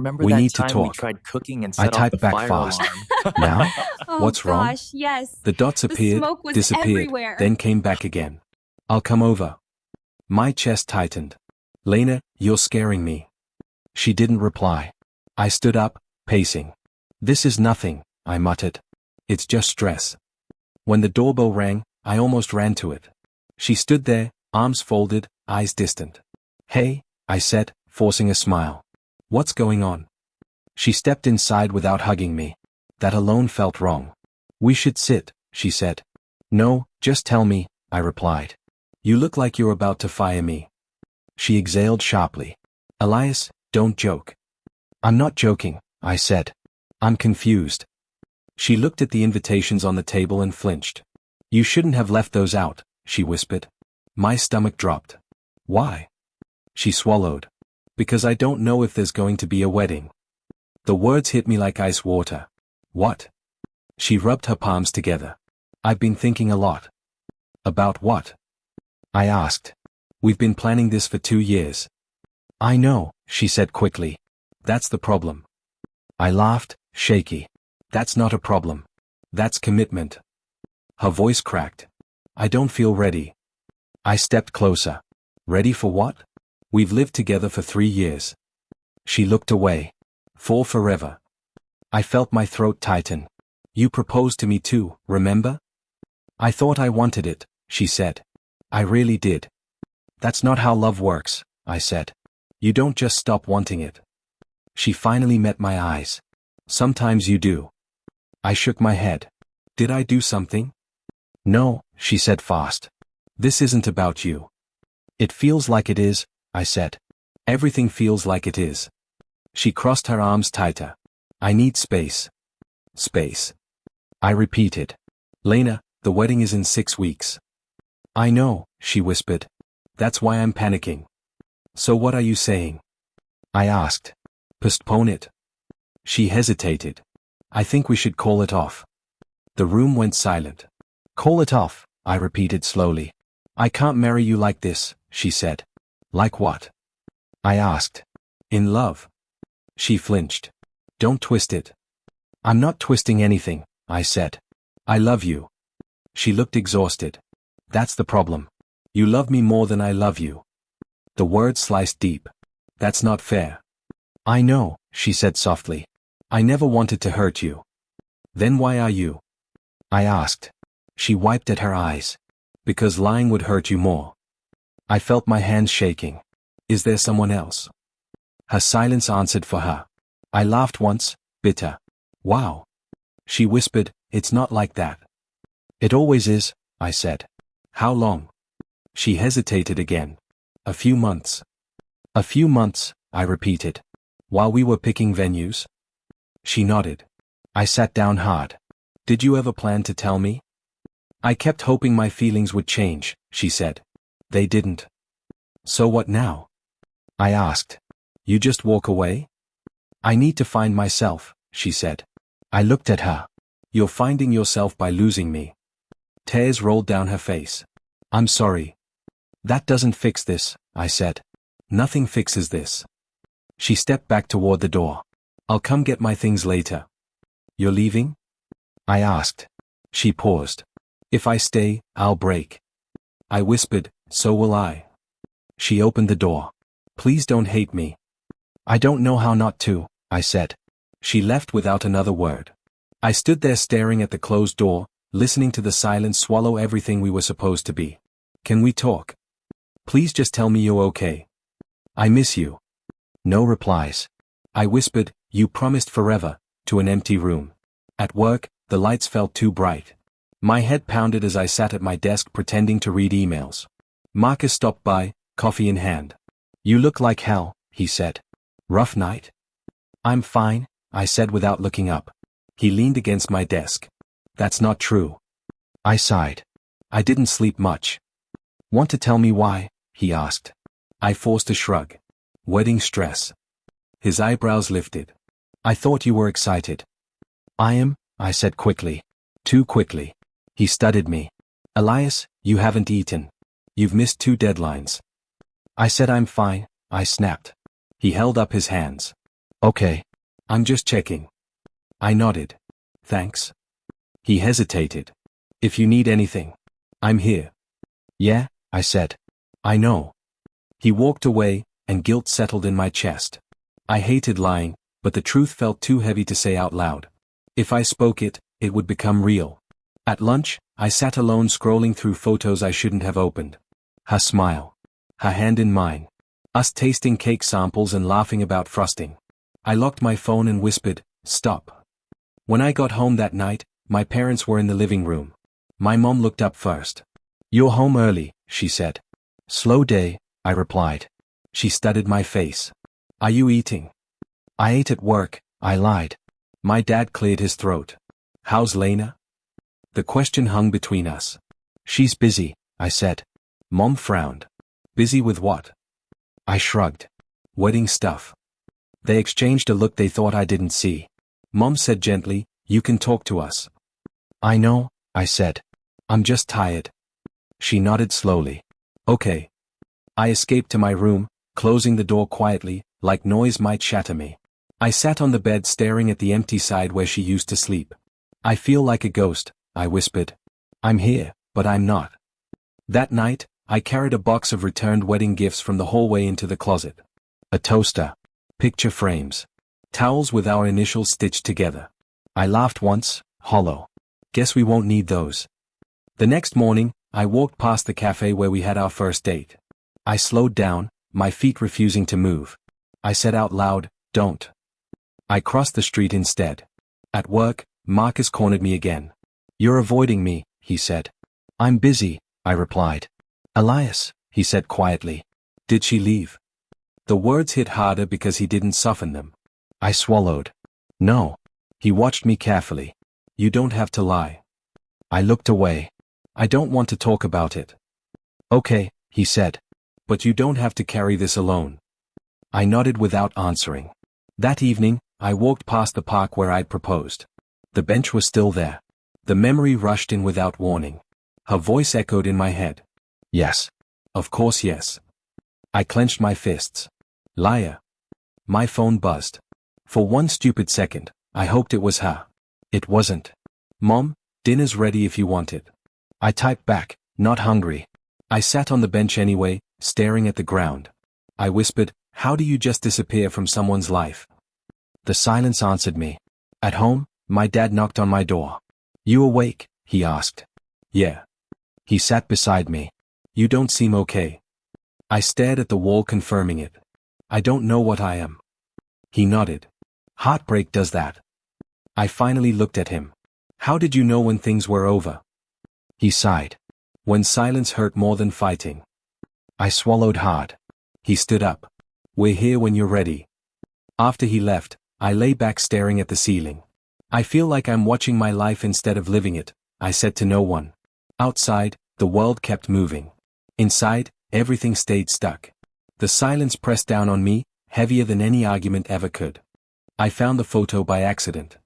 Remember We that need to time we talk. tried cooking and I set off the typed back fire fast. alarm? Now? Oh What's wrong? gosh, yes. The dots The appeared, smoke was disappeared, everywhere. then came back again. I'll come over. My chest tightened. Lena, you're scaring me. She didn't reply. I stood up, pacing. This is nothing, I muttered. It's just stress. When the doorbell rang, I almost ran to it. She stood there, arms folded, eyes distant. Hey, I said, forcing a smile. What's going on? She stepped inside without hugging me. That alone felt wrong. We should sit, she said. No, just tell me, I replied. You look like you're about to fire me. She exhaled sharply. Elias, don't joke. I'm not joking, I said. I'm confused. She looked at the invitations on the table and flinched. You shouldn't have left those out, she whispered. My stomach dropped. Why? She swallowed. Because I don't know if there's going to be a wedding. The words hit me like ice water. What? She rubbed her palms together. I've been thinking a lot. About what? I asked. We've been planning this for 2 years. I know, she said quickly. That's the problem. I laughed, shaky. That's not a problem. That's commitment. Her voice cracked. I don't feel ready. I stepped closer. Ready for what? We've lived together for 3 years. She looked away. For forever. I felt my throat tighten. You proposed to me too, remember? I thought I wanted it, she said. I really did. That's not how love works, I said. You don't just stop wanting it. She finally met my eyes. Sometimes you do. I shook my head. Did I do something? No, she said fast. This isn't about you. It feels like it is, I said. Everything feels like it is. She crossed her arms tighter. I need space. Space. I repeated. Lena, the wedding is in 6 weeks. I know, she whispered. That's why I'm panicking. So what are you saying? I asked. Postpone it. She hesitated. I think we should call it off. The room went silent. Call it off, I repeated slowly. I can't marry you like this, she said. Like what? I asked. In love. She flinched. Don't twist it. I'm not twisting anything, I said. I love you. She looked exhausted. That's the problem. You love me more than I love you. The words sliced deep. That's not fair. I know, she said softly. I never wanted to hurt you. Then why are you? I asked. She wiped at her eyes. Because lying would hurt you more. I felt my hands shaking. Is there someone else? Her silence answered for her. I laughed once, bitter. Wow. She whispered, it's not like that. It always is, I said. How long? She hesitated again. A few months. A few months, I repeated. While we were picking venues? She nodded. I sat down hard. Did you ever plan to tell me? I kept hoping my feelings would change, she said. They didn't. So what now? I asked. You just walk away? I need to find myself, she said. I looked at her. You're finding yourself by losing me. Tears rolled down her face. I'm sorry. That doesn't fix this, I said. Nothing fixes this. She stepped back toward the door. I'll come get my things later. You're leaving? I asked. She paused. If I stay, I'll break. I whispered, so will I. She opened the door. Please don't hate me. I don't know how not to, I said. She left without another word. I stood there staring at the closed door, listening to the silence swallow everything we were supposed to be. Can we talk? Please just tell me you're okay. I miss you. No replies. I whispered, you promised forever, to an empty room. At work, the lights felt too bright. My head pounded as I sat at my desk pretending to read emails. Marcus stopped by, coffee in hand. You look like hell, he said. Rough night? I'm fine, I said without looking up. He leaned against my desk. That's not true. I sighed. I didn't sleep much. Want to tell me why? He asked. I forced a shrug. Wedding stress. His eyebrows lifted. I thought you were excited. I am, I said quickly. Too quickly. He studied me. Elias, you haven't eaten. You've missed 2 deadlines. I said I'm fine, I snapped. He held up his hands. Okay. I'm just checking. I nodded. Thanks. He hesitated. If you need anything. I'm here. Yeah, I said. I know. He walked away, and guilt settled in my chest. I hated lying, but the truth felt too heavy to say out loud. If I spoke it, it would become real. At lunch, I sat alone scrolling through photos I shouldn't have opened. Her smile. Her hand in mine. Us tasting cake samples and laughing about frosting. I locked my phone and whispered, "Stop." When I got home that night, my parents were in the living room. My mom looked up first. "You're home early," she said. "Slow day," I replied. She studied my face. "Are you eating?" "I ate at work," I lied. My dad cleared his throat. "How's Lena?" The question hung between us. "She's busy," I said. Mom frowned. "Busy with what?" I shrugged. "Wedding stuff." They exchanged a look they thought I didn't see. Mom said gently, "You can talk to us." "I know," I said. "I'm just tired." She nodded slowly. "Okay." I escaped to my room, closing the door quietly, like noise might shatter me. I sat on the bed staring at the empty side where she used to sleep. "I feel like a ghost," I whispered. "I'm here, but I'm not." That night, I carried a box of returned wedding gifts from the hallway into the closet. A toaster. Picture frames. Towels with our initials stitched together. I laughed once, hollow. Guess we won't need those. The next morning, I walked past the cafe where we had our first date. I slowed down, my feet refusing to move. I said out loud, "Don't." I crossed the street instead. At work, Marcus cornered me again. "You're avoiding me," he said. "I'm busy," I replied. "Elias," he said quietly. "Did she leave?" The words hit harder because he didn't soften them. I swallowed. "No." He watched me carefully. "You don't have to lie." I looked away. "I don't want to talk about it." "Okay," he said. "But you don't have to carry this alone." I nodded without answering. That evening, I walked past the park where I'd proposed. The bench was still there. The memory rushed in without warning. Her voice echoed in my head. "Yes. Of course yes." I clenched my fists. Liar. My phone buzzed. For one stupid second, I hoped it was her. It wasn't. "Mom, dinner's ready if you want it." I typed back, "Not hungry." I sat on the bench anyway, staring at the ground. I whispered, "How do you just disappear from someone's life?" The silence answered me. At home, my dad knocked on my door. "You awake?" he asked. "Yeah." He sat beside me. "You don't seem okay." I stared at the wall confirming it. "I don't know what I am." He nodded. "Heartbreak does that." I finally looked at him. "How did you know when things were over?" He sighed. "When silence hurt more than fighting." I swallowed hard. He stood up. "We're here when you're ready." After he left, I lay back staring at the ceiling. "I feel like I'm watching my life instead of living it," I said to no one. Outside, the world kept moving. Inside, everything stayed stuck. The silence pressed down on me, heavier than any argument ever could. I found the photo by accident.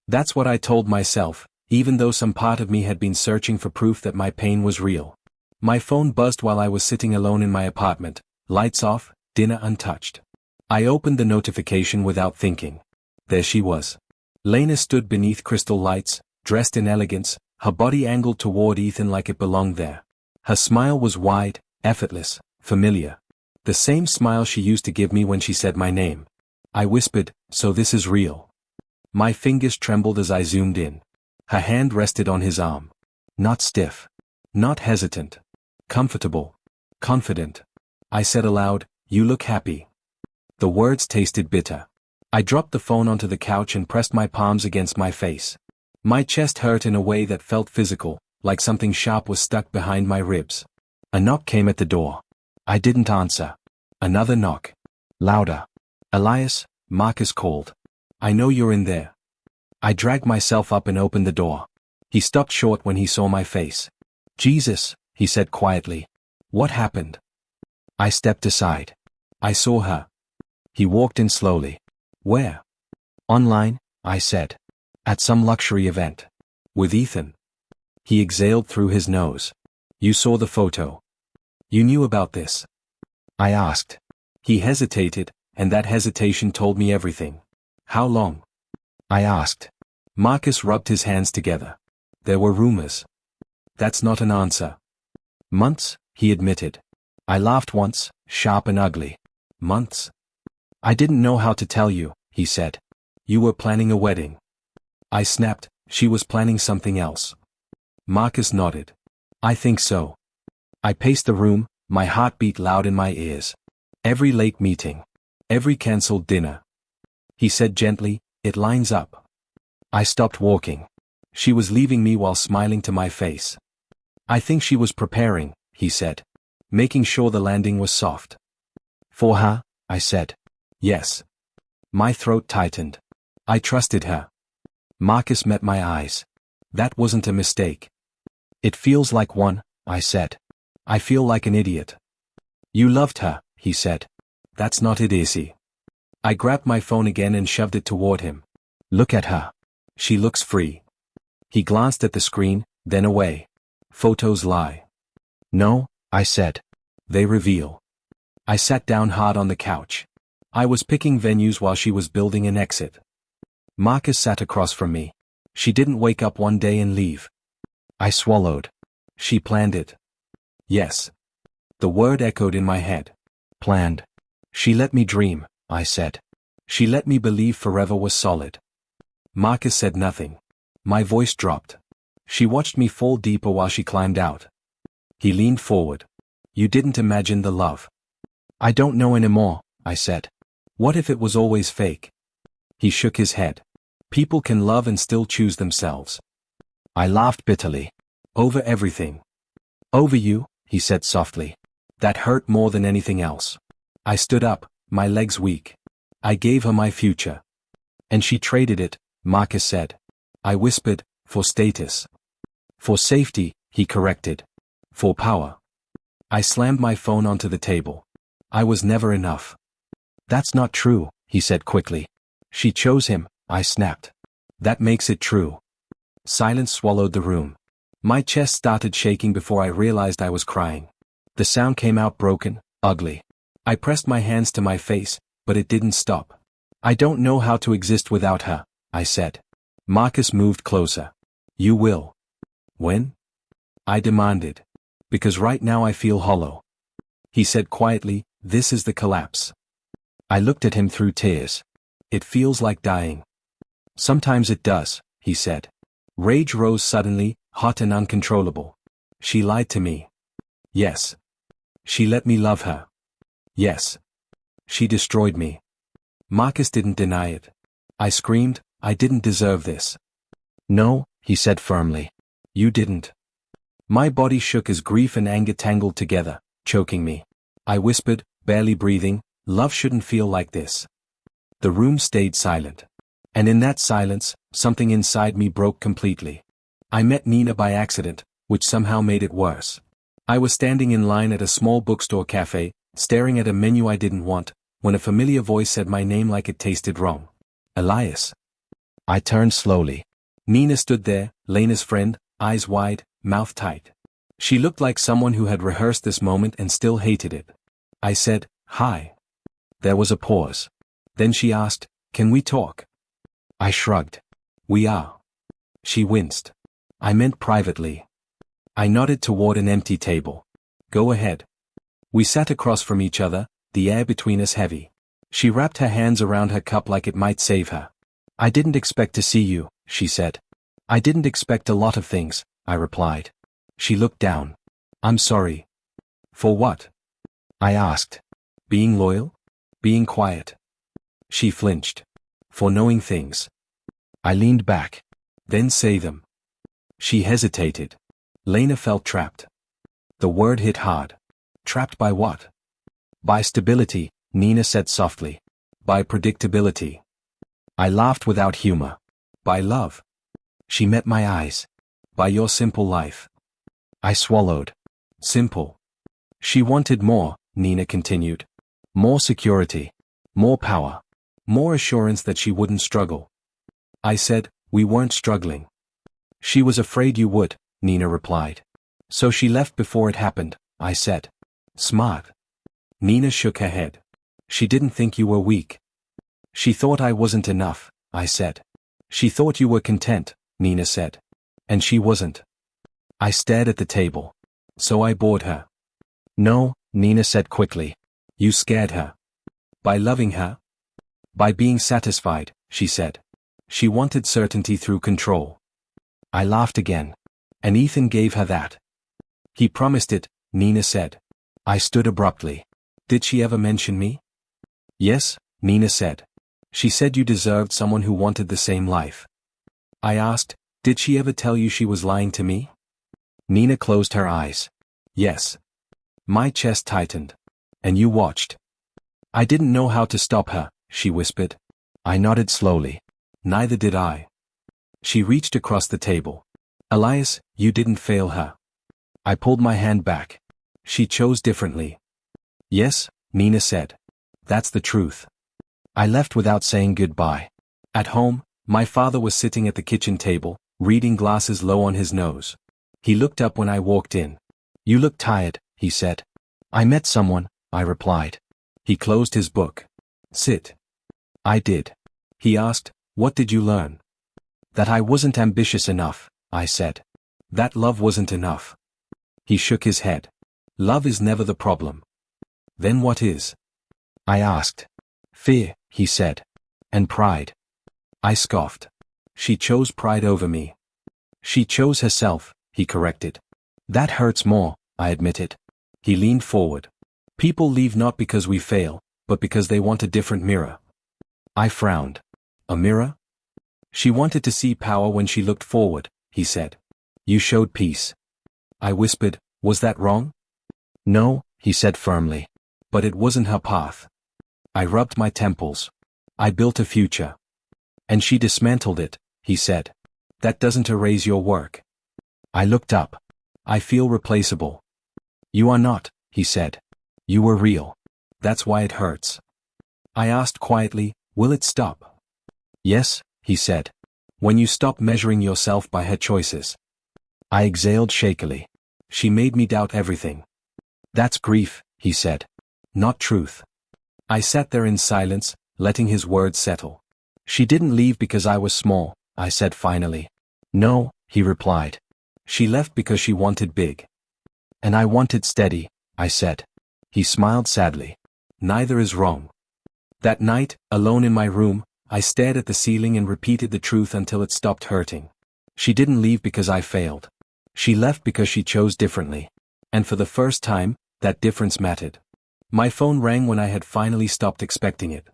That's what I told myself, even though some part of me had been searching for proof that my pain was real. My phone buzzed while I was sitting alone in my apartment, lights off, dinner untouched. I opened the notification without thinking. There she was. Lena stood beneath crystal lights, dressed in elegance, her body angled toward Ethan like it belonged there. Her smile was wide, effortless, familiar. The same smile she used to give me when she said my name. I whispered, "So this is real." My fingers trembled as I zoomed in. Her hand rested on his arm. Not stiff. Not hesitant. Comfortable. Confident. I said aloud, "You look happy." The words tasted bitter. I dropped the phone onto the couch and pressed my palms against my face. My chest hurt in a way that felt physical, like something sharp was stuck behind my ribs. A knock came at the door. I didn't answer. Another knock. Louder. "Elias," Marcus called. "I know you're in there." I dragged myself up and opened the door. He stopped short when he saw my face. "Jesus," he said quietly. "What happened?" I stepped aside. "I saw her." He walked in slowly. "Where?" "Online," I said. "At some luxury event." "With Ethan?" He exhaled through his nose. "You saw the photo. You knew about this?" I asked. He hesitated, and that hesitation told me everything. How long? I asked. Marcus rubbed his hands together. There were rumors. That's not an answer. Months, he admitted. I laughed once, sharp and ugly. Months? I didn't know how to tell you, he said. You were planning a wedding. I snapped, she was planning something else. Marcus nodded. I think so. I paced the room, my heart beat loud in my ears. Every late meeting. Every cancelled dinner. He said gently, it lines up. I stopped walking. She was leaving me while smiling to my face. I think she was preparing, he said. Making sure the landing was soft. For her, I said. Yes. My throat tightened. I trusted her. Marcus met my eyes. That wasn't a mistake. It feels like one, I said. I feel like an idiot. You loved her, he said. That's not it, Izzy. I grabbed my phone again and shoved it toward him. Look at her. She looks free. He glanced at the screen, then away. Photos lie. No, I said. They reveal. I sat down hard on the couch. I was picking venues while she was building an exit. Marcus sat across from me. She didn't wake up one day and leave. I swallowed. She planned it. Yes. The word echoed in my head. Planned. She let me dream, I said. She let me believe forever was solid. Marcus said nothing. My voice dropped. She watched me fall deeper while she climbed out. He leaned forward. You didn't imagine the love. I don't know anymore, I said. What if it was always fake? He shook his head. People can love and still choose themselves. I laughed bitterly. Over everything. Over you, he said softly. That hurt more than anything else. I stood up, my legs weak. I gave her my future. And she traded it, Marcus said. I whispered, for status. For safety, he corrected. For power. I slammed my phone onto the table. I was never enough. That's not true, he said quickly. She chose him, I snapped. That makes it true. Silence swallowed the room. My chest started shaking before I realized I was crying. The sound came out broken, ugly. I pressed my hands to my face, but it didn't stop. I don't know how to exist without her, I said. Marcus moved closer. You will. When? I demanded. Because right now I feel hollow. He said quietly, this is the collapse. I looked at him through tears. It feels like dying. Sometimes it does, he said. Rage rose suddenly, hot and uncontrollable. She lied to me. Yes. She let me love her. Yes. She destroyed me. Marcus didn't deny it. I screamed, I didn't deserve this. No, he said firmly. You didn't. My body shook as grief and anger tangled together, choking me. I whispered, barely breathing, love shouldn't feel like this. The room stayed silent. And in that silence, something inside me broke completely. I met Nina by accident, which somehow made it worse. I was standing in line at a small bookstore cafe, staring at a menu I didn't want, when a familiar voice said my name like it tasted wrong. Elias. I turned slowly. Nina stood there, Lena's friend, eyes wide, mouth tight. She looked like someone who had rehearsed this moment and still hated it. I said, hi. There was a pause. Then she asked, can we talk? I shrugged. We are. She winced. I meant privately. I nodded toward an empty table. Go ahead. We sat across from each other, the air between us heavy. She wrapped her hands around her cup like it might save her. I didn't expect to see you, she said. I didn't expect a lot of things, I replied. She looked down. I'm sorry. For what? I asked. Being loyal? Being quiet? She flinched. For knowing things. I leaned back. Then say them. She hesitated. Lena felt trapped. The word hit hard. Trapped by what? By stability, Nina said softly. By predictability. I laughed without humor. By love. She met my eyes. By your simple life. I swallowed. Simple. She wanted more, Nina continued. More security. More power. More assurance that she wouldn't struggle. I said, we weren't struggling. She was afraid you would, Nina replied. So she left before it happened, I said. Smart. Nina shook her head. She didn't think you were weak. She thought I wasn't enough, I said. She thought you were content, Nina said. And she wasn't. I stared at the table. So I bored her. No, Nina said quickly. You scared her. By loving her? By being satisfied, she said. She wanted certainty through control. I laughed again. And Ethan gave her that. He promised it, Nina said. I stood abruptly. Did she ever mention me? Yes, Nina said. She said you deserved someone who wanted the same life. I asked, did she ever tell you she was lying to me? Nina closed her eyes. Yes. My chest tightened. And you watched. I didn't know how to stop her, she whispered. I nodded slowly. Neither did I. She reached across the table. Elias, you didn't fail her. I pulled my hand back. She chose differently. Yes, Nina said. That's the truth. I left without saying goodbye. At home, my father was sitting at the kitchen table, reading glasses low on his nose. He looked up when I walked in. You look tired, he said. I met someone, I replied. He closed his book. Sit. I did. He asked, what did you learn? That I wasn't ambitious enough, I said. That love wasn't enough. He shook his head. Love is never the problem. Then what is? I asked. Fear, he said. And pride. I scoffed. She chose pride over me. She chose herself, he corrected. That hurts more, I admitted. He leaned forward. People leave not because we fail, but because they want a different mirror. I frowned. A mirror? She wanted to see power when she looked forward, he said. You showed peace. I whispered, was that wrong? No, he said firmly. But it wasn't her path. I rubbed my temples. I built a future. And she dismantled it, he said. That doesn't erase your work. I looked up. I feel replaceable. You are not, he said. You were real. That's why it hurts. I asked quietly, will it stop? Yes, he said. When you stop measuring yourself by her choices. I exhaled shakily. She made me doubt everything. That's grief, he said. Not truth. I sat there in silence, letting his words settle. She didn't leave because I was small, I said finally. No, he replied. She left because she wanted big. And I wanted steady, I said. He smiled sadly. Neither is wrong. That night, alone in my room, I stared at the ceiling and repeated the truth until it stopped hurting. She didn't leave because I failed. She left because she chose differently. And for the first time, that difference mattered. My phone rang when I had finally stopped expecting it.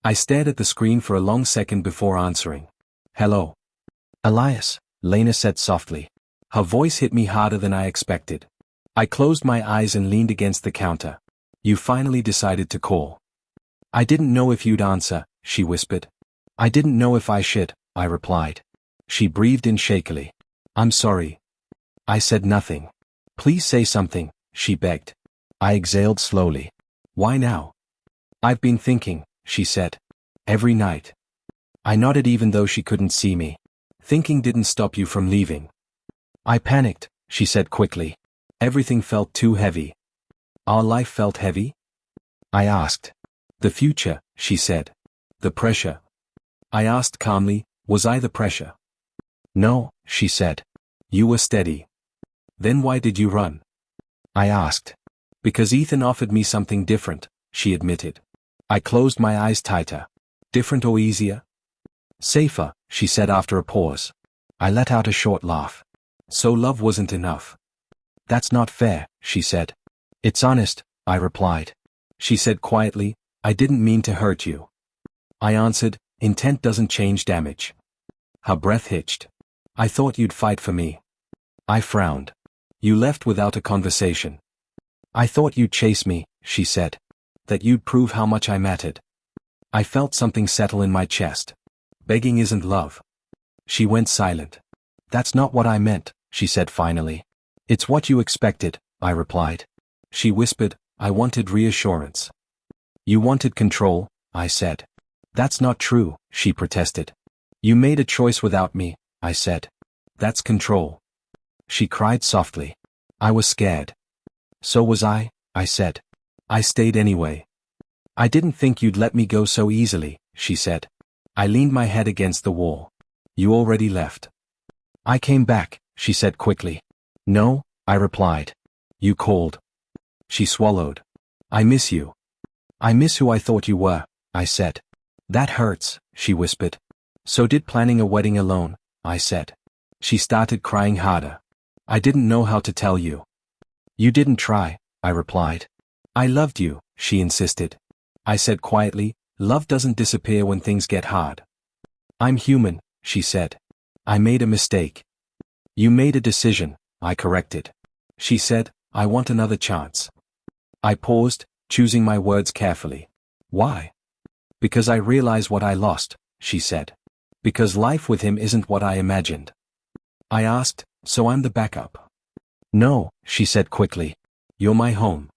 I stared at the screen for a long second before answering. Hello. Elias, Lena said softly. Her voice hit me harder than I expected. I closed my eyes and leaned against the counter. You finally decided to call. I didn't know if you'd answer, she whispered. I didn't know if I should, I replied. She breathed in shakily. I'm sorry. I said nothing. Please say something, she begged. I exhaled slowly. Why now? I've been thinking, she said. Every night. I nodded even though she couldn't see me. Thinking didn't stop you from leaving. I panicked, she said quickly. Everything felt too heavy. Our life felt heavy? I asked. The future, she said. The pressure. I asked calmly, was I the pressure? No, she said. You were steady. Then why did you run? I asked. Because Ethan offered me something different, she admitted. I closed my eyes tighter. Different or easier? Safer, she said after a pause. I let out a short laugh. So love wasn't enough. That's not fair, she said. It's honest, I replied. She said quietly, I didn't mean to hurt you. I answered, intent doesn't change damage. Her breath hitched. I thought you'd fight for me. I frowned. You left without a conversation. I thought you'd chase me, she said. That you'd prove how much I mattered. I felt something settle in my chest. Begging isn't love. She went silent. That's not what I meant, she said finally. It's what you expected, I replied. She whispered, I wanted reassurance. You wanted control, I said. That's not true, she protested. You made a choice without me, I said. That's control. She cried softly. I was scared. So was I said. I stayed anyway. I didn't think you'd let me go so easily, she said. I leaned my head against the wall. You already left. I came back, she said quickly. No, I replied. You called. She swallowed. I miss you. I miss who I thought you were, I said. That hurts, she whispered. So did planning a wedding alone, I said. She started crying harder. I didn't know how to tell you. You didn't try, I replied. I loved you, she insisted. I said quietly, love doesn't disappear when things get hard. I'm human, she said. I made a mistake. You made a decision, I corrected. She said, I want another chance. I paused, choosing my words carefully. Why? Because I realize what I lost, she said. Because life with him isn't what I imagined. I asked, so I'm the backup? No, she said quickly. You're my home.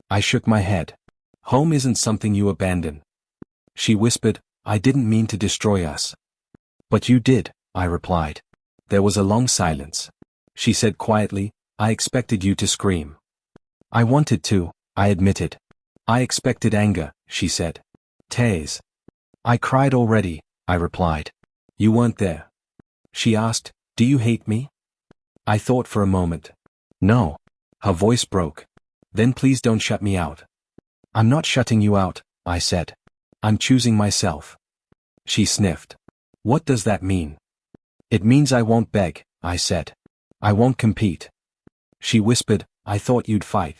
I shook my head. Home isn't something you abandon. She whispered, I didn't mean to destroy us. But you did, I replied. There was a long silence. She said quietly, I expected you to scream. I wanted to, I admitted. I expected anger, she said. Tears. I cried already, I replied. You weren't there. She asked, do you hate me? I thought for a moment. No. Her voice broke. Then please don't shut me out. I'm not shutting you out, I said. I'm choosing myself. She sniffed. What does that mean? It means I won't beg, I said. I won't compete. She whispered, I thought you'd fight.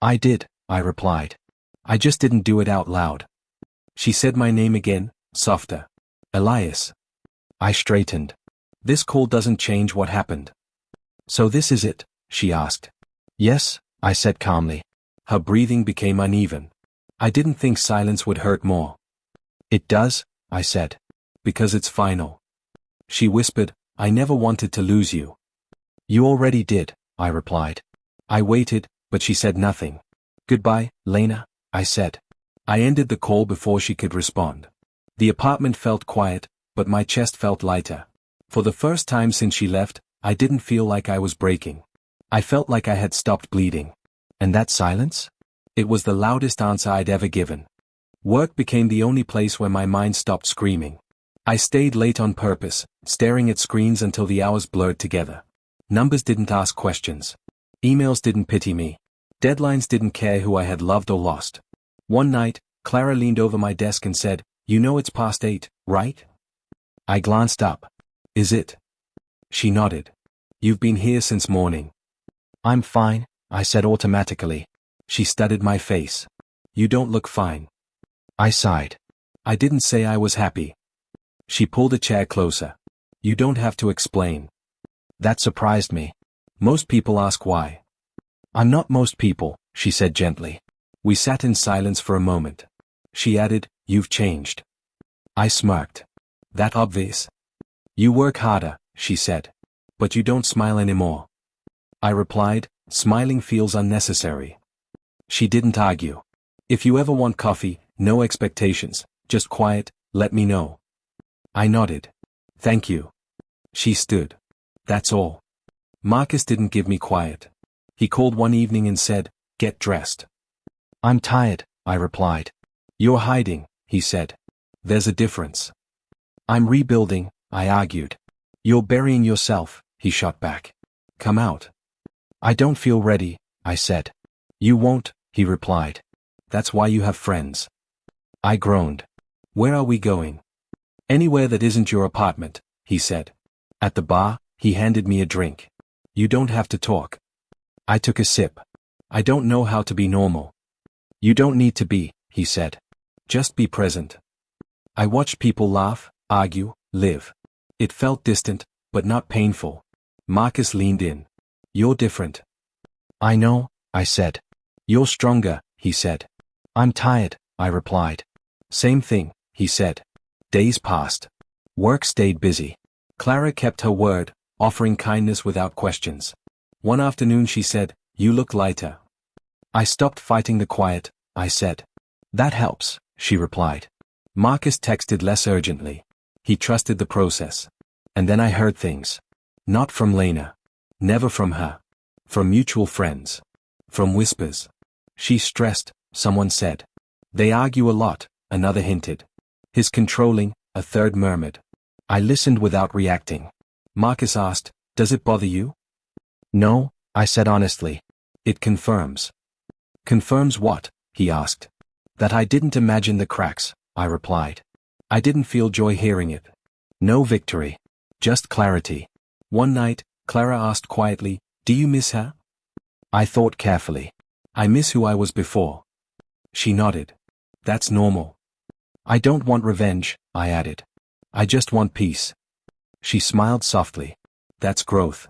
I did, I replied. I just didn't do it out loud. She said my name again, softer. Elias. I straightened. This call doesn't change what happened. So this is it, she asked. Yes, I said calmly. Her breathing became uneven. I didn't think silence would hurt more. It does, I said. Because it's final. She whispered, I never wanted to lose you. You already did, I replied. I waited, but she said nothing. Goodbye, Lena, I said. I ended the call before she could respond. The apartment felt quiet, but my chest felt lighter. For the first time since she left, I didn't feel like I was breaking. I felt like I had stopped bleeding. And that silence? It was the loudest answer I'd ever given. Work became the only place where my mind stopped screaming. I stayed late on purpose, staring at screens until the hours blurred together. Numbers didn't ask questions. Emails didn't pity me. Deadlines didn't care who I had loved or lost. One night, Clara leaned over my desk and said, You know it's past 8, right? I glanced up. Is it? She nodded. You've been here since morning. I'm fine, I said automatically. She studied my face. You don't look fine. I sighed. I didn't say I was happy. She pulled a chair closer. You don't have to explain. That surprised me. Most people ask why. I'm not most people, she said gently. We sat in silence for a moment. She added, You've changed. I smirked. That obvious? You work harder, she said. But you don't smile anymore. I replied, Smiling feels unnecessary. She didn't argue. If you ever want coffee, no expectations, just quiet, let me know. I nodded. Thank you. She stood. That's all. Marcus didn't give me quiet. He called one evening and said, Get dressed. I'm tired, I replied. You're hiding, he said. There's a difference. I'm rebuilding, I argued. You're burying yourself, he shot back. Come out. I don't feel ready, I said. You won't, he replied. That's why you have friends. I groaned. Where are we going? Anywhere that isn't your apartment, he said. At the bar, he handed me a drink. You don't have to talk. I took a sip. I don't know how to be normal. You don't need to be, he said. Just be present. I watched people laugh, argue, live. It felt distant, but not painful. Marcus leaned in. You're different. I know, I said. You're stronger, he said. I'm tired, I replied. Same thing, he said. Days passed. Work stayed busy. Clara kept her word, offering kindness without questions. One afternoon she said, You look lighter. I stopped fighting the quiet, I said. That helps, she replied. Marcus texted less urgently. He trusted the process. And then I heard things. Not from Lena. Never from her. From mutual friends. From whispers. She's stressed, someone said. They argue a lot, another hinted. His controlling, a third murmured. I listened without reacting. Marcus asked, does it bother you? No, I said honestly. It confirms. Confirms what? He asked. That I didn't imagine the cracks, I replied. I didn't feel joy hearing it. No victory. Just clarity. One night, Clara asked quietly, do you miss her? I thought carefully. I miss who I was before. She nodded. That's normal. I don't want revenge, I added. I just want peace. She smiled softly. That's growth.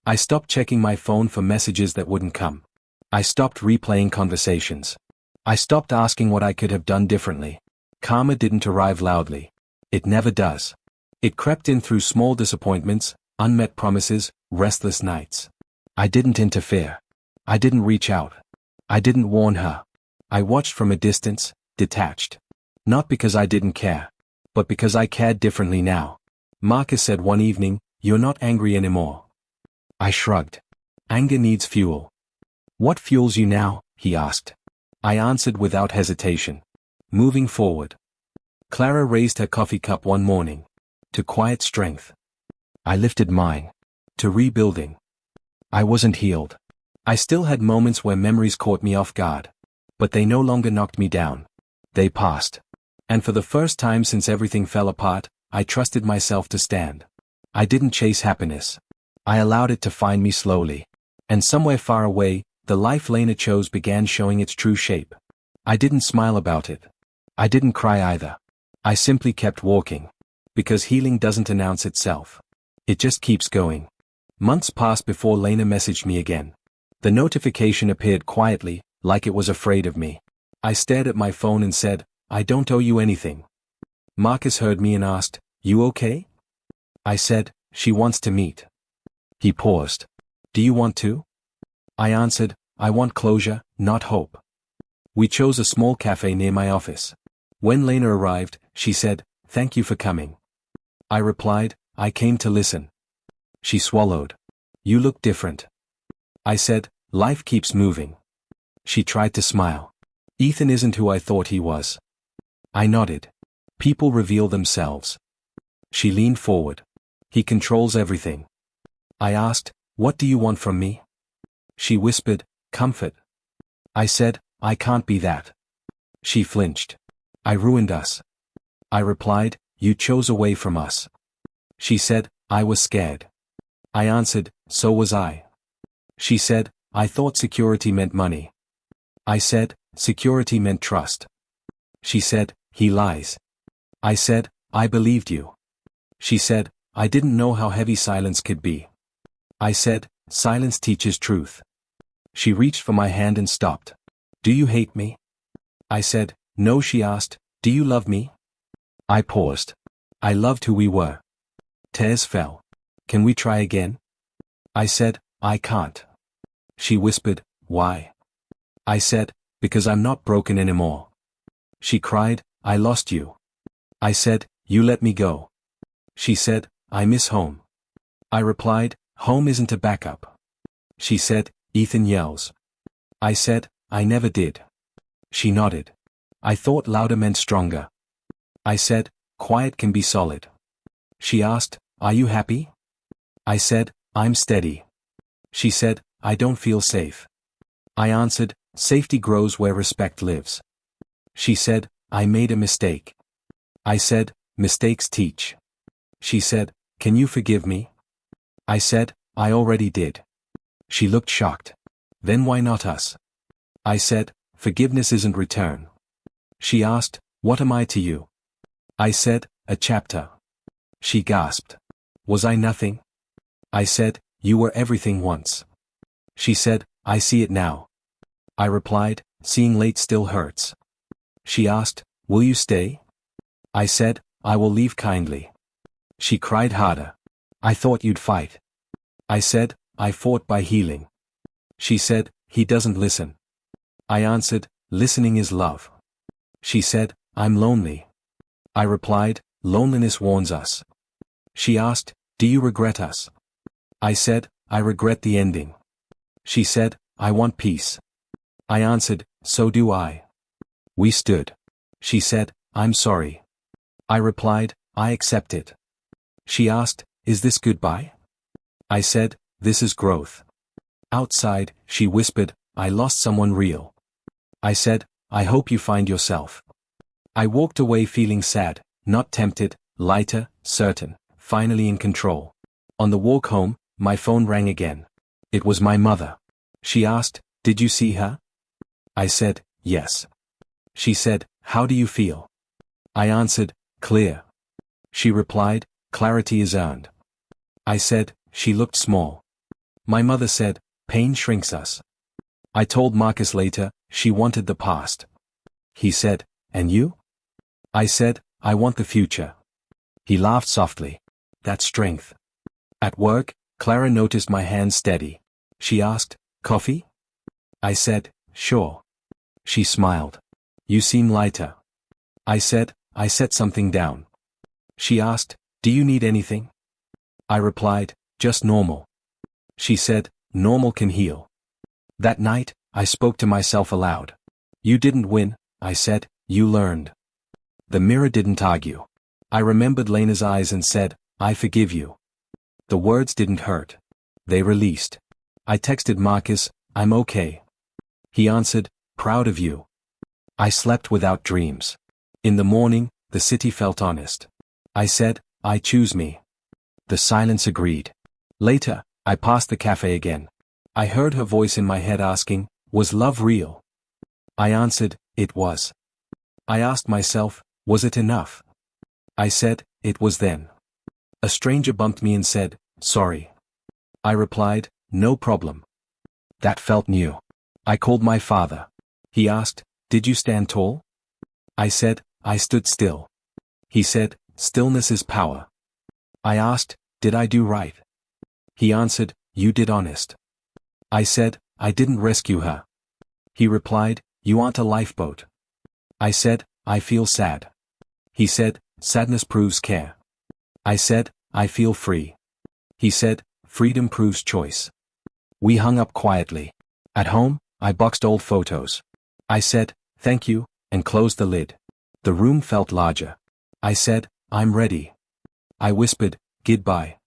I stopped checking my phone for messages that wouldn't come. I stopped replaying conversations. I stopped asking what I could have done differently. Karma didn't arrive loudly. It never does. It crept in through small disappointments, unmet promises, restless nights. I didn't interfere. I didn't reach out. I didn't warn her. I watched from a distance, detached. Not because I didn't care, but because I cared differently now. Marcus said one evening, you're not angry anymore. I shrugged. Anger needs fuel. What fuels you now? He asked. I answered without hesitation. Moving forward. Clara raised her coffee cup one morning. To quiet strength. I lifted mine. To rebuilding. I wasn't healed. I still had moments where memories caught me off guard. But they no longer knocked me down. They passed. And for the first time since everything fell apart, I trusted myself to stand. I didn't chase happiness. I allowed it to find me slowly. And somewhere far away, the life Lena chose began showing its true shape. I didn't smile about it. I didn't cry either. I simply kept walking. Because healing doesn't announce itself. It just keeps going. Months passed before Lena messaged me again. The notification appeared quietly, like it was afraid of me. I stared at my phone and said, I don't owe you anything. Marcus heard me and asked, you okay? I said, she wants to meet. He paused. Do you want to? I answered, I want closure, not hope. We chose a small cafe near my office. When Lena arrived, she said, thank you for coming. I replied, I came to listen. She swallowed. You look different. I said, life keeps moving. She tried to smile. Ethan isn't who I thought he was. I nodded. People reveal themselves. She leaned forward. He controls everything. I asked, what do you want from me? She whispered, comfort. I said, I can't be that. She flinched. I ruined us. I replied, you chose away from us. She said, I was scared. I answered, so was I. She said, I thought security meant money. I said, security meant trust. She said, he lies. I said, I believed you. She said, I didn't know how heavy silence could be. I said, silence teaches truth. She reached for my hand and stopped. Do you hate me? I said, no. She asked, do you love me? I paused. I loved who we were. Tears fell. Can we try again? I said, I can't. She whispered, why? I said, because I'm not broken anymore. She cried, I lost you. I said, you let me go. She said, I miss home. I replied, home isn't a backup. She said, Ethan yells. I said, I never did. She nodded. I thought louder meant stronger. I said, quiet can be solid. She asked, are you happy? I said, I'm steady. She said, I don't feel safe. I answered, safety grows where respect lives. She said, I made a mistake. I said, mistakes teach. She said, can you forgive me? I said, I already did. She looked shocked. Then why not us? I said, forgiveness isn't return. She asked, what am I to you? I said, a chapter. She gasped. Was I nothing? I said, you were everything once. She said, I see it now. I replied, seeing late still hurts. She asked, will you stay? I said, I will leave kindly. She cried harder. I thought you'd fight. I said, I fought by healing. She said, he doesn't listen. I answered, listening is love. She said, I'm lonely. I replied, loneliness warns us. She asked, do you regret us? I said, I regret the ending. She said, I want peace. I answered, so do I. We stood. She said, I'm sorry. I replied, I accept it. She asked, is this goodbye? I said, this is growth. Outside, she whispered, I lost someone real. I said, I hope you find yourself. I walked away feeling sad, not tempted, lighter, certain, finally in control. On the walk home, my phone rang again. It was my mother. She asked, did you see her? I said, yes. She said, how do you feel? I answered, clear. She replied, clarity is earned. I said, she looked small. My mother said, pain shrinks us. I told Marcus later, she wanted the past. He said, and you? I said, I want the future. He laughed softly. That's strength. At work, Clara noticed my hands steady. She asked, coffee? I said, sure. She smiled. You seem lighter. I said, I set something down. She asked, do you need anything? I replied, just normal. She said, normal can heal. That night, I spoke to myself aloud. You didn't win, I said, you learned. The mirror didn't argue. I remembered Lena's eyes and said, I forgive you. The words didn't hurt. They released. I texted Marcus, I'm okay. He answered, proud of you. I slept without dreams. In the morning, the city felt honest. I said, I choose me. The silence agreed. Later, I passed the cafe again. I heard her voice in my head asking, was love real? I answered, it was. I asked myself, was it enough? I said, it was then. A stranger bumped me and said, sorry. I replied, no problem. That felt new. I called my father. He asked, did you stand tall? I said, I stood still. He said, stillness is power. I asked, did I do right? He answered, you did honest. I said, I didn't rescue her. He replied, you aren't a lifeboat. I said, I feel sad. He said, sadness proves care. I said, I feel free. He said, freedom proves choice. We hung up quietly. At home, I boxed old photos. I said, thank you, and closed the lid. The room felt larger. I said, I'm ready. I whispered, goodbye.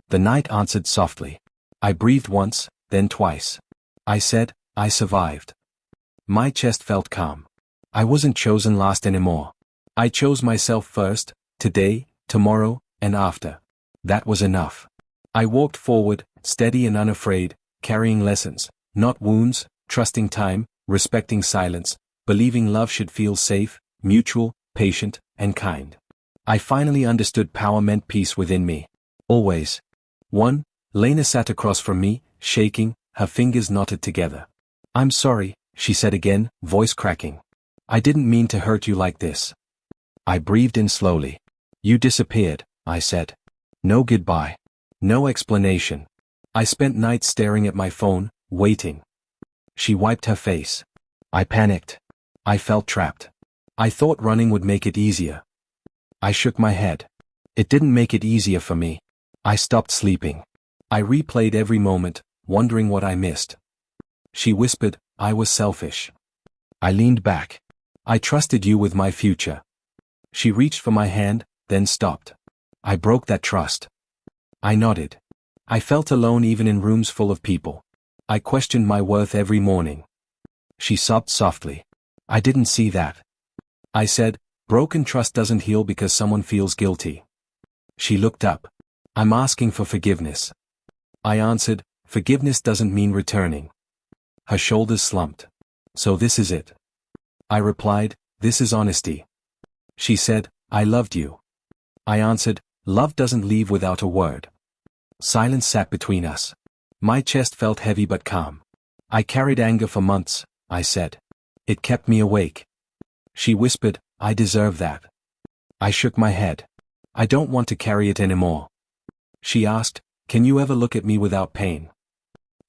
The night answered softly. I breathed once, then twice. I said, I survived. My chest felt calm. I wasn't chosen last anymore. I chose myself first, today, tomorrow, and after. That was enough. I walked forward, steady and unafraid, carrying lessons, not wounds, trusting time, respecting silence, believing love should feel safe, mutual, patient, and kind. I finally understood power meant peace within me. Always. 1. Lena sat across from me, shaking, her fingers knotted together. I'm sorry, she said again, voice cracking. I didn't mean to hurt you like this. I breathed in slowly. You disappeared, I said. No goodbye. No explanation. I spent nights staring at my phone, waiting. She wiped her face. I panicked. I felt trapped. I thought running would make it easier. I shook my head. It didn't make it easier for me. I stopped sleeping. I replayed every moment, wondering what I missed. She whispered, I was selfish. I leaned back. I trusted you with my future. She reached for my hand, then stopped. I broke that trust. I nodded. I felt alone even in rooms full of people. I questioned my worth every morning. She sobbed softly. I didn't see that. I said, broken trust doesn't heal because someone feels guilty. She looked up. I'm asking for forgiveness. I answered, forgiveness doesn't mean returning. Her shoulders slumped. So this is it. I replied, this is honesty. She said, I loved you. I answered, love doesn't leave without a word. Silence sat between us. My chest felt heavy but calm. I carried anger for months, I said. It kept me awake. She whispered, I deserve that. I shook my head. I don't want to carry it anymore. She asked, can you ever look at me without pain?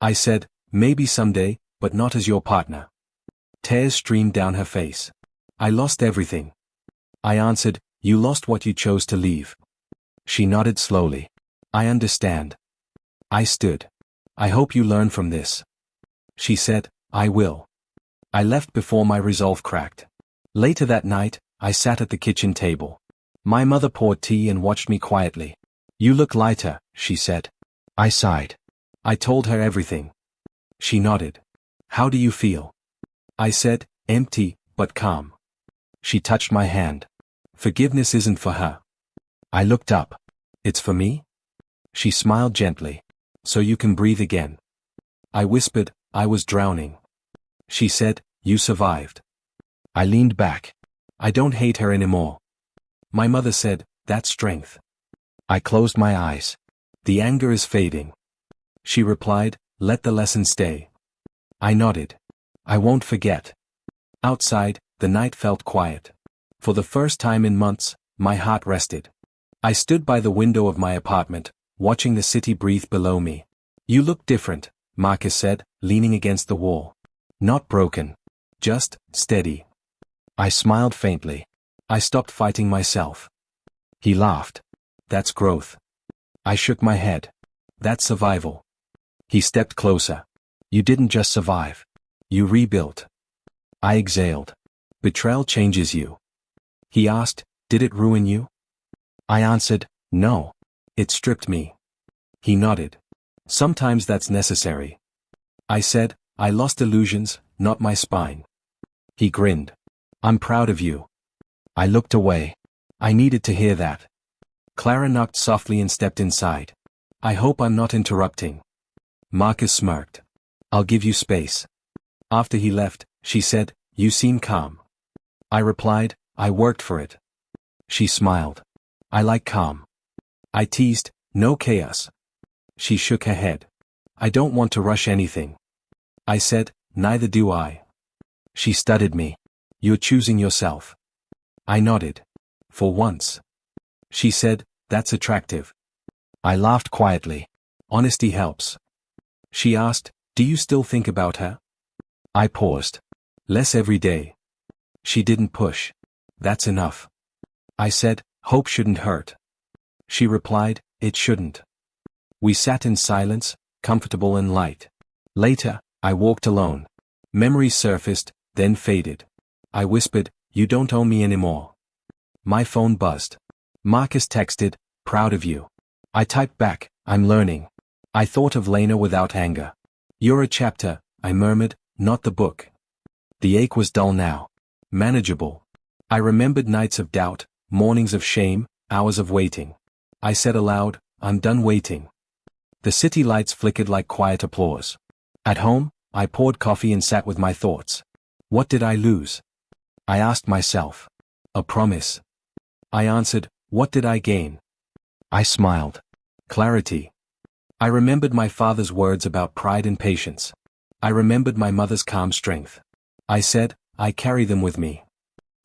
I said, maybe someday, but not as your partner. Tears streamed down her face. I lost everything. I answered, you lost what you chose to leave. She nodded slowly. I understand. I stood. I hope you learn from this. She said, I will. I left before my resolve cracked. Later that night, I sat at the kitchen table. My mother poured tea and watched me quietly. You look lighter, she said. I sighed. I told her everything. She nodded. How do you feel? I said, empty, but calm. She touched my hand. Forgiveness isn't for her. I looked up. It's for me? She smiled gently. So you can breathe again. I whispered, I was drowning. She said, you survived. I leaned back. I don't hate her anymore. My mother said, that's strength. I closed my eyes. The anger is fading. She replied, let the lesson stay. I nodded. I won't forget. Outside, the night felt quiet. For the first time in months, my heart rested. I stood by the window of my apartment, watching the city breathe below me. You look different, Marcus said, leaning against the wall. Not broken. Just steady. I smiled faintly. I stopped fighting myself. He laughed. That's growth. I shook my head. That's survival. He stepped closer. You didn't just survive. You rebuilt. I exhaled. Betrayal changes you. He asked, did it ruin you? I answered, no. It stripped me. He nodded. Sometimes that's necessary. I said, I lost illusions, not my spine. He grinned. I'm proud of you. I looked away. I needed to hear that. Clara knocked softly and stepped inside. I hope I'm not interrupting. Marcus smirked. I'll give you space. After he left, she said, you seem calm. I replied, I worked for it. She smiled. I like calm. I teased, no chaos. She shook her head. I don't want to rush anything. I said, neither do I. She studied me. You're choosing yourself. I nodded. For once. She said, that's attractive. I laughed quietly. Honesty helps. She asked, do you still think about her? I paused. Less every day. She didn't push. That's enough. I said, hope shouldn't hurt. She replied, it shouldn't. We sat in silence, comfortable and light. Later, I walked alone. Memories surfaced, then faded. I whispered, you don't owe me anymore. My phone buzzed. Marcus texted, proud of you. I typed back, I'm learning. I thought of Lena without anger. You're a chapter, I murmured, not the book. The ache was dull now. Manageable. I remembered nights of doubt, mornings of shame, hours of waiting. I said aloud, I'm done waiting. The city lights flickered like quiet applause. At home, I poured coffee and sat with my thoughts. What did I lose? I asked myself. A promise. I answered, what did I gain? I smiled. Clarity. I remembered my father's words about pride and patience. I remembered my mother's calm strength. I said, I carry them with me.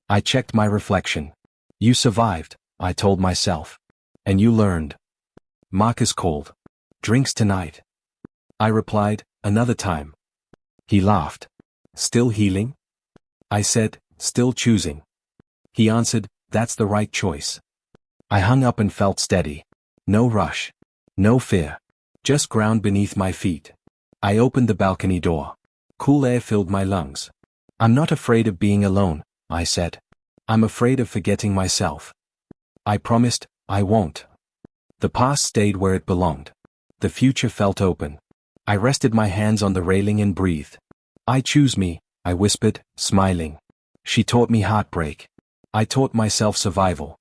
I checked my reflection. You survived, I told myself. And you learned. Marcus called. Drinks tonight. I replied, another time. He laughed. Still healing? I said, still choosing. He answered, that's the right choice. I hung up and felt steady. No rush. No fear. Just ground beneath my feet. I opened the balcony door. Cool air filled my lungs. I'm not afraid of being alone, I said. I'm afraid of forgetting myself. I promised, I won't. The past stayed where it belonged. The future felt open. I rested my hands on the railing and breathed. I choose me, I whispered, smiling. She taught me heartbreak. I taught myself survival.